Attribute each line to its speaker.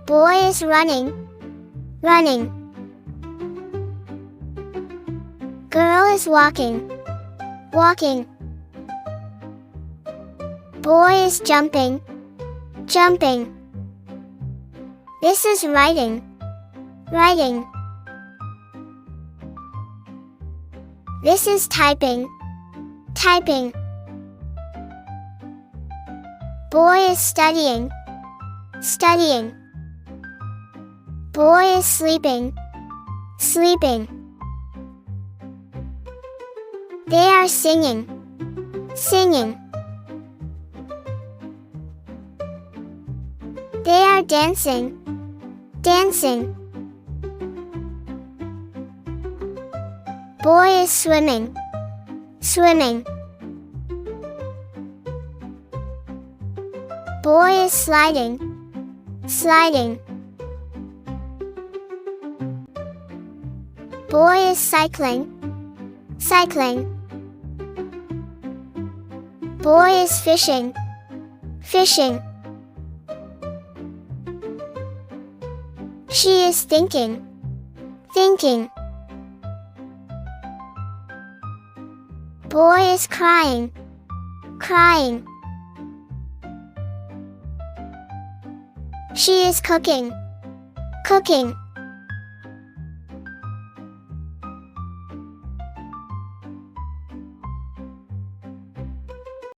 Speaker 1: Boy is running, running. Girl is walking, walking. Boy is jumping, jumping. This is writing, writing. This is typing, typing. Boy is studying, studying. Boy is sleeping, sleeping. They are singing, singing. They are dancing, dancing. Boy is swimming, swimming. Boy is sliding, sliding. Boy is cycling, cycling. Boy is fishing, fishing. She is thinking, thinking. Boy is crying, crying. She is cooking, cooking.